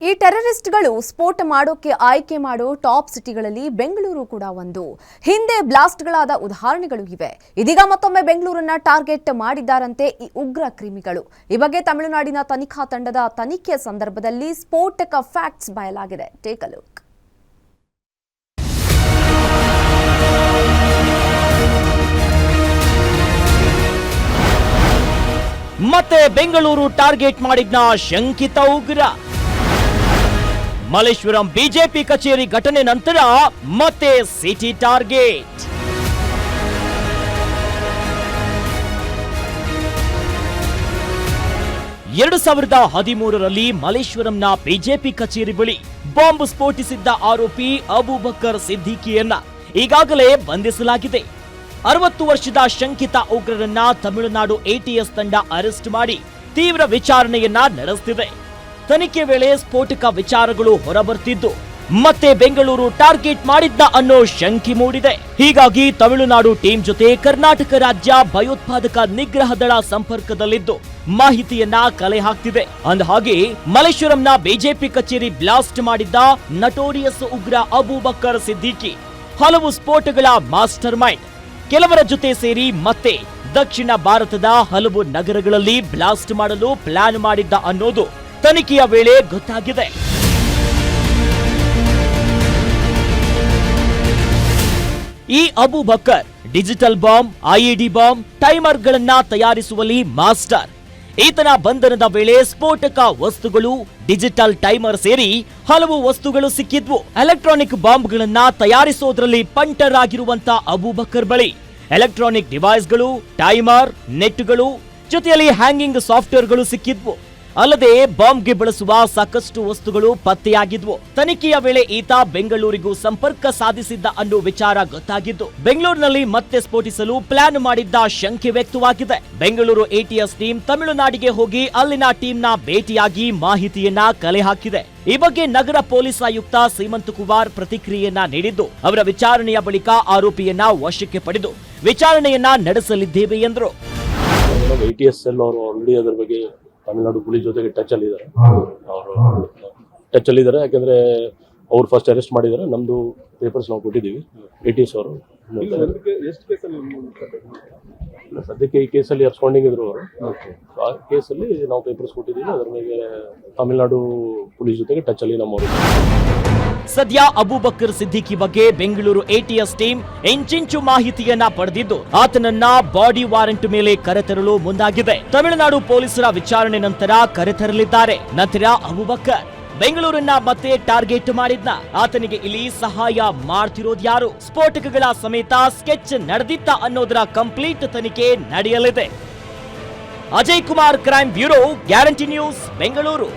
ಈ ಟೆರರಿಸ್ಟ್ಗಳು ಸ್ಫೋಟ ಮಾಡೋಕೆ ಆಯ್ಕೆ ಮಾಡೋ ಟಾಪ್ ಸಿಟಿಗಳಲ್ಲಿ ಬೆಂಗಳೂರು ಕೂಡ ಒಂದು. ಹಿಂದೆ ಬ್ಲಾಸ್ಟ್ಗಳಾದ ಉದಾಹರಣೆಗಳು ಇವೆ. ಇದೀಗ ಮತ್ತೊಮ್ಮೆ ಬೆಂಗಳೂರನ್ನ ಟಾರ್ಗೆಟ್ ಮಾಡಿದ್ದಾರಂತೆ ಈ ಉಗ್ರ ಕ್ರಿಮಿಗಳು. ಈ ಬಗ್ಗೆ ತಮಿಳುನಾಡಿನ ತನಿಖಾ ತಂಡದ ತನಿಖೆಯ ಸಂದರ್ಭದಲ್ಲಿ ಸ್ಫೋಟಕ ಫ್ಯಾಕ್ಟ್ಸ್ ಬಯಲಾಗಿದೆ. Take a look. ಮತ್ತೆ ಬೆಂಗಳೂರು ಟಾರ್ಗೆಟ್ ಮಾಡಿದ್ನ ಶಂಕಿತ ಉಗ್ರ. ಮಲ್ಲೇಶ್ವರಂ ಬಿಜೆಪಿ ಕಚೇರಿ ಘಟನೆ ನಂತರ ಮತ್ತೆ ಸಿಟಿ ಟಾರ್ಗೆಟ್. ಎರಡು 2013ರಲ್ಲಿ ಮಲ್ಲೇಶ್ವರಂನ ಬಿಜೆಪಿ ಕಚೇರಿ ಬಳಿ ಬಾಂಬ್ ಸ್ಫೋಟಿಸಿದ್ದ ಆರೋಪಿ ಅಬೂಬಕರ್ ಸಿದ್ದಿಕಿಯನ್ನ ಈಗಾಗಲೇ ಬಂಧಿಸಲಾಗಿದೆ. 60 ವರ್ಷದ ಶಂಕಿತ ಉಗ್ರರನ್ನ ತಮಿಳುನಾಡು ಎಟಿಎಸ್ ತಂಡ ಅರೆಸ್ಟ್ ಮಾಡಿ ತೀವ್ರ ವಿಚಾರಣೆಯನ್ನ ನಡೆಸುತ್ತಿದೆ. ತನಿಖೆ ವೇಳೆ ಸ್ಫೋಟಕ ವಿಚಾರಗಳು ಹೊರಬರ್ತಿದ್ದು ಮತ್ತೆ ಬೆಂಗಳೂರು ಟಾರ್ಗೆಟ್ ಮಾಡಿದ್ದ ಅನ್ನೋ ಶಂಕೆ ಮೂಡಿದೆ. ಹೀಗಾಗಿ ತಮಿಳುನಾಡು ಟೀಮ್ ಜೊತೆ ಕರ್ನಾಟಕ ರಾಜ್ಯ ಭಯೋತ್ಪಾದಕ ನಿಗ್ರಹ ದಳ ಸಂಪರ್ಕದಲ್ಲಿದ್ದು ಮಾಹಿತಿಯನ್ನ ಕಲೆ ಹಾಕ್ತಿದೆ. ಅಂದಹಾಗೆ ಮಲ್ಲೇಶ್ವರಂನ ಬಿಜೆಪಿ ಕಚೇರಿ ಬ್ಲಾಸ್ಟ್ ಮಾಡಿದ್ದ ನಟೋರಿಯಸ್ ಉಗ್ರ ಅಬೂಬಕರ್ ಸಿದ್ದಿಕಿ ಹಲವು ಸ್ಫೋಟಗಳ ಮಾಸ್ಟರ್ ಮೈಂಡ್. ಕೆಲವರ ಜೊತೆ ಸೇರಿ ಮತ್ತೆ ದಕ್ಷಿಣ ಭಾರತದ ಹಲವು ನಗರಗಳಲ್ಲಿ ಬ್ಲಾಸ್ಟ್ ಮಾಡಲು ಪ್ಲಾನ್ ಮಾಡಿದ್ದ ಅನ್ನೋದು ತನಿಖೆಯ ವೇಳೆ ಗೊತ್ತಾಗಿದೆ. ಈ Abubakar digital bomb, IED bomb, ಟೈಮರ್ಗಳನ್ನ ತಯಾರಿಸುವಲ್ಲಿ ಮಾಸ್ಟರ್. ಈತನ ಬಂಧನದ ವೇಳೆ ಸ್ಫೋಟಕ ವಸ್ತುಗಳು, ಡಿಜಿಟಲ್ ಟೈಮರ್ ಸೇರಿ ಹಲವು ವಸ್ತುಗಳು ಸಿಕ್ಕಿದ್ವು. ಎಲೆಕ್ಟ್ರಾನಿಕ್ ಬಾಂಬ್ಗಳನ್ನ ತಯಾರಿಸೋದ್ರಲ್ಲಿ ಪಂಟರ್ ಆಗಿರುವಂತ ಅಬೂಬಕರ್ ಬಳಿ ಎಲೆಕ್ಟ್ರಾನಿಕ್ ಡಿವೈಸ್ಗಳು, ಟೈಮರ್, ನೆಟ್ಗಳು ಜೊತೆಯಲ್ಲಿ ಹ್ಯಾಂಗಿಂಗ್ ಸಾಫ್ಟ್ವೇರ್ಗಳು ಸಿಕ್ಕಿದ್ವು. ಅಲ್ಲದೆ ಬಾಂಬ್ಗೆ ಬಳಸುವ ಸಾಕಷ್ಟು ವಸ್ತುಗಳು ಪತ್ತೆಯಾಗಿದ್ವು. ತನಿಖೆಯ ವೇಳೆ ಈತ ಬೆಂಗಳೂರಿಗೂ ಸಂಪರ್ಕ ಸಾಧಿಸಿದ್ದ ಅನ್ನೋ ವಿಚಾರ ಗೊತ್ತಾಗಿದ್ದು ಬೆಂಗಳೂರಿನಲ್ಲಿ ಮತ್ತೆ ಸ್ಫೋಟಿಸಲು ಪ್ಲಾನ್ ಮಾಡಿದ್ದ ಶಂಕೆ ವ್ಯಕ್ತವಾಗಿದೆ. ಬೆಂಗಳೂರು ಎಟಿಎಸ್ ಟೀಮ್ ತಮಿಳುನಾಡಿಗೆ ಹೋಗಿ ಅಲ್ಲಿನ ಟೀಮ್ನ ಭೇಟಿಯಾಗಿ ಮಾಹಿತಿಯನ್ನ ಕಲೆ ಹಾಕಿದೆ. ಈ ಬಗ್ಗೆ ನಗರ ಪೊಲೀಸ್ ಆಯುಕ್ತ ಸೀಮಂತ್ ಕುಮಾರ್ ಪ್ರತಿಕ್ರಿಯೆಯನ್ನ ನೀಡಿದ್ದು ಅವರ ವಿಚಾರಣೆಯ ಬಳಿಕ ಆರೋಪಿಯನ್ನ ವಶಕ್ಕೆ ಪಡೆದು ವಿಚಾರಣೆಯನ್ನ ನಡೆಸಲಿದ್ದೇವೆ ಎಂದರು. ತಮಿಳುನಾಡು ಪೊಲೀಸ್ ಜೊತೆಗೆ ಟಚ್ ಅಲ್ಲಿದ್ದಾರೆ. ಯಾಕಂದ್ರೆ ಅವ್ರು ಫಸ್ಟ್ ಅರೆಸ್ಟ್ ಮಾಡಿದ್ದಾರೆ. ನಮ್ದು ಪೇಪರ್ಸ್ ನಾವು ಕೊಟ್ಟಿದ್ದೀವಿ. ಎಟಿಎಸ್ ಅವರು ಸದ್ಯಕ್ಕೆ ಈ ಕೇಸಲ್ಲಿ ಅಬ್ಸ್ಕಾಂಡಿಂಗ್ ಇದ್ರು ಅವರು. ಆ ಕೇಸಲ್ಲಿ ನಾವು ಪೇಪರ್ಸ್ ಕೊಟ್ಟಿದ್ದೀವಿ. ಅದರ ಮೇಲೆ ತಮಿಳುನಾಡು ಪೊಲೀಸ್ ಜೊತೆಗೆ ಟಚ್ ಅಲ್ಲಿ ನಮ್ಮವರು. ಸದ್ಯ ಅಬೂಬಕರ್ ಸಿದ್ದಿಕಿ ಬಗ್ಗೆ ಬೆಂಗಳೂರು ಎಟಿಎಸ್ ಟೀಮ್ ಇಂಚಿಂಚು ಮಾಹಿತಿಯನ್ನ ಪಡೆದಿದ್ದು ಆತನನ್ನ ಬಾಡಿ ವಾರೆಂಟ್ ಮೇಲೆ ಕರೆತರಲು ಮುಂದಾಗಿದೆ. ತಮಿಳುನಾಡು ಪೊಲೀಸರ ವಿಚಾರಣೆ ನಂತರ ಕರೆತರಲಿದ್ದಾರೆ. ನಂತರ ಅಬೂಬಕರ್ ಬೆಂಗಳೂರನ್ನ ಮತ್ತೆ ಟಾರ್ಗೆಟ್ ಮಾಡಿದ್ನ. ಆತನಿಗೆ ಇಲ್ಲಿ ಸಹಾಯ ಮಾಡ್ತಿರೋದ್ಯಾರು, ಸ್ಫೋಟಕಗಳ ಸಮೇತ ಸ್ಕೆಚ್ ನಡೆದಿತ್ತ ಅನ್ನೋದರ ಕಂಪ್ಲೀಟ್ ತನಿಖೆ ನಡೆಯಲಿದೆ. Ajay Kumar, crime bureau, guarantee news, Bengaluru.